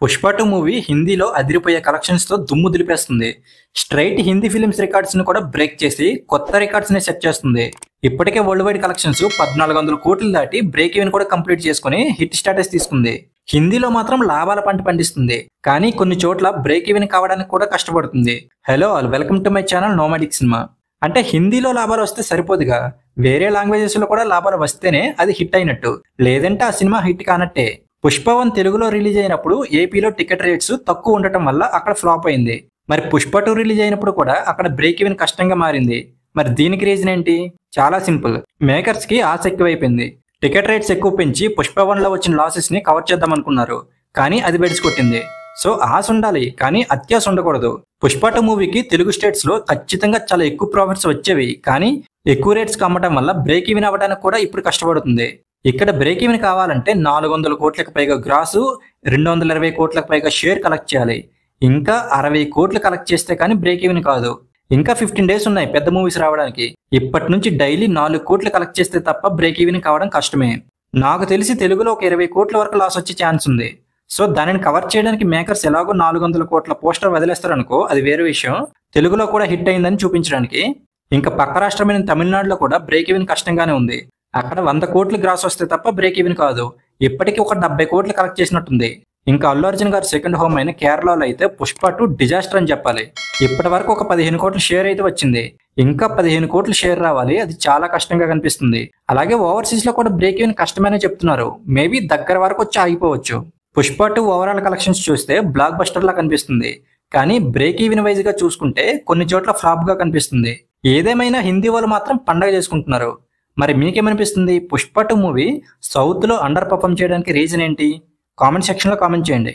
Pushpa 2 movie హిందీలో అదిరిపోయే collections తో దుమ్ము దులిపేస్తుంది. స్ట్రైట్ హిందీ ఫిలిమ్స్ రికార్డ్స్ ను కూడా బ్రేక్ చేసి కొత్త రికార్డ్స్ ని సెట్ చేస్తుంది. ఇప్పటికే వరల్డ్ వైడ్ కలెక్షన్స్ 1400 కోట్లు దాటి బ్రేక్ ఈవెన్ కూడా కంప్లీట్ చేసుకుని హిట్ స్టేటస్ తీసుకుంది. హిందీలో మాత్రం లాభాల పంట పండిస్తుంది. కానీ కొన్ని చోట్ల బ్రేక్ ఈవెన్ కావడానికి కూడా కష్టపడుతుంది. Hello all, welcome to my channel Nomadic Cinema. అంటే హిందీలో లాభాలు వస్తే సరిపోదుగా, వేరే లాంగ్వేజెస్ లో కూడా లాభాలు వస్తేనే అది హిట్ అయినట్టు, లేదంటే ఆ సినిమా హిట్ కానట్టే. పుష్ప 1 తెలుగులో రిలీజ్ అయినప్పుడు ఏపీలో టికెట్ రేట్స్ తక్కువ ఉండటం వల్ల అక్కడ ఫ్లాప్ అయింది. మరి పుష్ప 2 రిలీజ్ అయినప్పుడు కూడా అక్కడ బ్రేక్ ఈవెన్ కష్టంగా మారింది. మరి దీనికి రీజన్ ఏంటి? చాలా సింపుల్, మేకర్స్ కి ఆశ ఎక్కువైపోయింది. టికెట్ రేట్స్ ఎక్కువ పెంచి పుష్ప 1 లో వచ్చిన లాసెస్ ని కవర్ చేద్దాం అనుకున్నారు, కానీ అది బెడిసి కొట్టింది. సో ఆశ ఉండాలి, కానీ అత్యాశ ఉండకూడదు. పుష్ప 2 మూవీకి తెలుగు స్టేట్స్ లో ఖచ్చితంగా చాలా ఎక్కువ ప్రాఫిట్స్ వచ్చేవి, కానీ ఎక్కువ రేట్స్ అమ్మటం వల్ల బ్రేక్ ఈవెన్ అవ్వడానికి కూడా ఇప్పుడు కష్టపడుతుంది. ఇక్కడ బ్రేక్ ఈవెన్ కావాలంటే 400 కోట్లకు పైగా గ్రాసు, 220 కోట్లకు పైగా షేర్ కలెక్ట్ చేయాలి. ఇంకా 60 కోట్లు కలెక్ట్ చేస్తే కానీ బ్రేక్ ఈవెన్ కాదు. ఇంకా 15 డేస్ ఉన్నాయి పెద్ద మూవీస్ రావడానికి. ఇప్పటి నుంచి డైలీ 4 కోట్లు కలెక్ట్ చేస్తే తప్ప బ్రేక్ ఈవెన్ కావడం కష్టమే. నాకు తెలిసి తెలుగులో ఒక 20 కోట్ల వరకు లాస్ వచ్చే ఛాన్స్ ఉంది. సో దానిని కవర్ చేయడానికి మేకర్స్ ఎలాగో 400 కోట్ల పోస్టర్ వదిలేస్తారనుకో, అది వేరే విషయం. తెలుగులో కూడా హిట్ అయిందని చూపించడానికి. ఇంకా పక్క రాష్ట్రమైన తమిళనాడులో కూడా బ్రేక్ ఈవెన్ కష్టంగానే ఉంది. అక్కడ 100 కోట్లు గ్రాస్ వస్తే తప్ప బ్రేక్ ఈవెన్ కాదు. ఇప్పటికీ ఒక 70 కోట్లు కలెక్ట్ చేసినట్టుంది. ఇంకా అల్లు అర్జున్ గారు సెకండ్ హోమ్ అయిన కేరళలో అయితే పుష్ప 2 డిజాస్టర్ అని చెప్పాలి. ఇప్పటి వరకు ఒక 15 కోట్ల షేర్ అయితే వచ్చింది. ఇంకా 15 కోట్ల షేర్ రావాలి, అది చాలా కష్టంగా కనిపిస్తుంది. అలాగే ఓవర్సీస్ లో కూడా బ్రేక్ ఈవెన్ కష్టమనే చెప్తున్నారు. మేబీ దగ్గర వరకు వచ్చి ఆగిపోవచ్చు. పుష్ప 2 ఓవరాల్ కలెక్షన్స్ చూస్తే బ్లాక్ బస్టర్ లా కనిపిస్తుంది, కానీ బ్రేక్ ఈవెన్ వైజ్ గా చూసుకుంటే కొన్ని చోట్ల ఫ్లాప్ గా కనిపిస్తుంది. ఏదేమైనా హిందీ వాళ్ళు మాత్రం పండగ చేసుకుంటున్నారు. మరి మీకేమనిపిస్తుంది? పుష్ప 2 మూవీ సౌత్ లో అండర్ పర్ఫార్మ్ చేయడానికి రీజన్ ఏంటి? కామెంట్ సెక్షన్ లో కామెంట్ చేయండి.